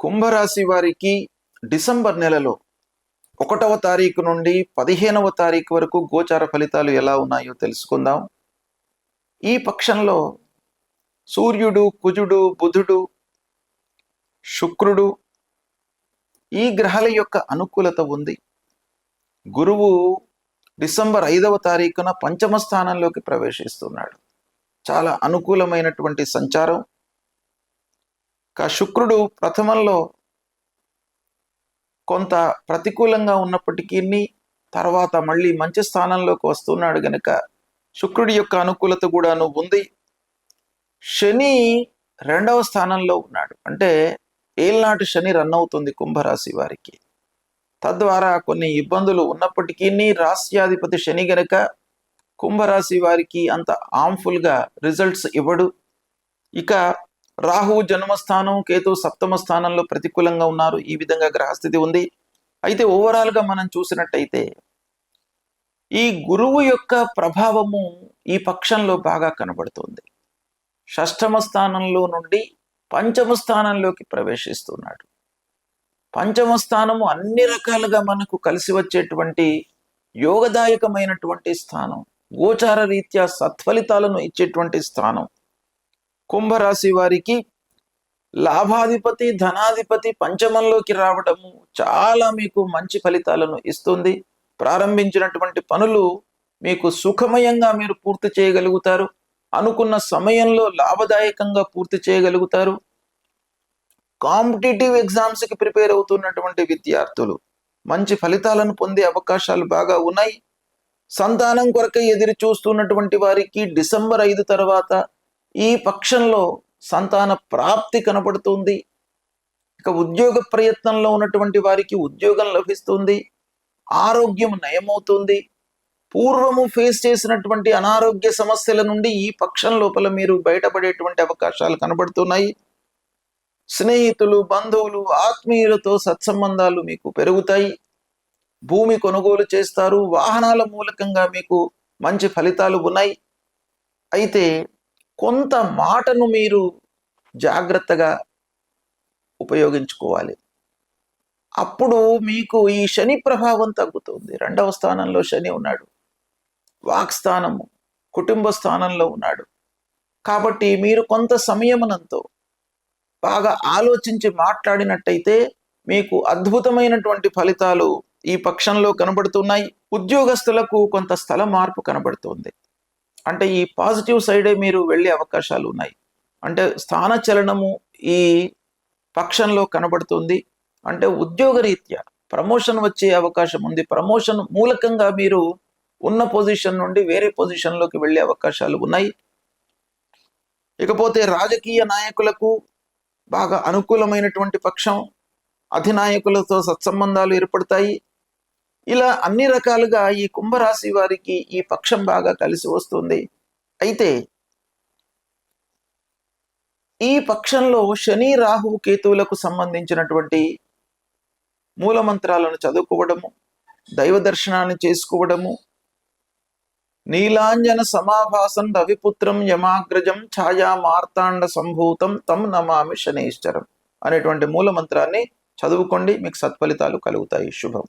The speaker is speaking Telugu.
కుంభరాశి వారికి డిసెంబర్ నెలలో 1వ తారీఖు నుండి 15వ తారీఖు వరకు గోచార ఫలితాలు ఎలా ఉన్నాయో తెలుసుకుందాం. ఈ పక్షంలో సూర్యుడు, కుజుడు, బుధుడు, శుక్రుడు ఈ గ్రహాల యొక్క అనుకూలత ఉంది. గురువు డిసెంబర్ 5వ తారీఖున పంచమ స్థానంలోకి ప్రవేశిస్తున్నాడు. చాలా అనుకూలమైనటువంటి సంచారం. శుక్రుడు ప్రథమంలో కొంత ప్రతికూలంగా ఉన్నప్పటికీ తర్వాత మళ్ళీ మంచి స్థానంలోకి వస్తున్నాడు గనుక శుక్రుడి యొక్క అనుకూలత కూడాను ఉంది. శని 2వ స్థానంలో ఉన్నాడు. అంటే ఏళ్నాటి శని రన్ అవుతుంది కుంభరాశి వారికి. తద్వారా కొన్ని ఇబ్బందులు ఉన్నప్పటికీ రాశ్యాధిపతి శని గనక కుంభరాశి వారికి అంత హార్మ్ఫుల్గా రిజల్ట్స్ ఇవ్వడు. ఇక రాహు జన్మస్థానం, కేతు సప్తమ స్థానంలో ప్రతికూలంగా ఉన్నారు. ఈ విధంగా గ్రహస్థితి ఉంది. అయితే ఓవరాల్గా మనం చూసినట్టయితే ఈ గురువు యొక్క ప్రభావము ఈ పక్షంలో బాగా కనబడుతుంది. షష్ఠమ స్థానంలో నుండి పంచమ స్థానంలోకి ప్రవేశిస్తున్నాడు. పంచమ స్థానము అన్ని రకాలుగా మనకు కలిసి వచ్చేటువంటి యోగదాయకమైనటువంటి స్థానం, గోచార రీత్యా సత్ఫలితాలను ఇచ్చేటువంటి స్థానం. కుంభరాశి వారికి లాభాధిపతి, ధనాధిపతి పంచమంలోకి రావడము చాలా మీకు మంచి ఫలితాలను ఇస్తుంది. ప్రారంభించినటువంటి పనులు మీకు సుఖమయంగా మీరు పూర్తి చేయగలుగుతారు. అనుకున్న సమయంలో లాభదాయకంగా పూర్తి చేయగలుగుతారు. కాంపిటేటివ్ ఎగ్జామ్స్కి ప్రిపేర్ అవుతున్నటువంటి విద్యార్థులు మంచి ఫలితాలను పొందే అవకాశాలు బాగా ఉన్నాయి. సంతానం కొరకై ఎదురు చూస్తున్నటువంటి వారికి డిసెంబర్ 5 తర్వాత ఈ పక్షంలో సంతాన ప్రాప్తి కనబడుతుంది. ఇక ఉద్యోగ ప్రయత్నంలో ఉన్నటువంటి వారికి ఉద్యోగం లభిస్తుంది. ఆరోగ్యం నయమవుతుంది. పూర్వము ఫేస్ చేసినటువంటి అనారోగ్య సమస్యల నుండి ఈ పక్షం లోపల మీరు బయటపడేటువంటి అవకాశాలు కనబడుతున్నాయి. స్నేహితులు, బంధువులు, ఆత్మీయులతో సత్సంబంధాలు మీకు పెరుగుతాయి. భూమి కొనుగోలు చేస్తారు. వాహనాల మూలకంగా మీకు మంచి ఫలితాలు ఉన్నాయి. అయితే కొంత మాటను మీరు జాగ్రత్తగా ఉపయోగించుకోవాలి. అప్పుడు మీకు ఈ శని ప్రభావం తగ్గుతుంది. 2వ స్థానంలో శని ఉన్నాడు. వాక్స్థానము, కుటుంబ స్థానంలో ఉన్నాడు. కాబట్టి మీరు కొంత సమయమునంతో బాగా ఆలోచించి మాట్లాడినట్టయితే మీకు అద్భుతమైనటువంటి ఫలితాలు ఈ పక్షంలో కనబడుతున్నాయి. ఉద్యోగస్తులకు కొంత స్థల మార్పు కనబడుతుంది. అంటే ఈ పాజిటివ్ సైడే మీరు వెళ్ళే అవకాశాలు ఉన్నాయి. అంటే స్థాన చలనము ఈ పక్షంలో కనబడుతుంది. అంటే ఉద్యోగరీత్యా ప్రమోషన్ వచ్చే అవకాశం ఉంది. ప్రమోషన్ మూలకంగా మీరు ఉన్న పొజిషన్ నుండి వేరే పొజిషన్లోకి వెళ్ళే అవకాశాలు ఉన్నాయి. ఇకపోతే రాజకీయ నాయకులకు బాగా అనుకూలమైనటువంటి పక్షం. అధినాయకులతో సత్సంబంధాలు ఏర్పడతాయి. ఇలా అన్ని రకాలుగా ఈ కుంభరాశి వారికి ఈ పక్షం బాగా కలిసి వస్తుంది. అయితే ఈ పక్షంలో శని, రాహు, కేతువులకు సంబంధించినటువంటి మూలమంత్రాలను చదువుకోవడము, దైవ దర్శనాన్ని చేసుకోవడము, నీలాంజన సమాభాసం రవిపుత్రం యమాగ్రజం ఛాయా మార్తాండ సంభూతం తం నమామి శనైశ్చరం అనేటువంటి మూలమంత్రాన్ని చదువుకోండి. మీకు సత్ఫలితాలు కలుగుతాయి. శుభం.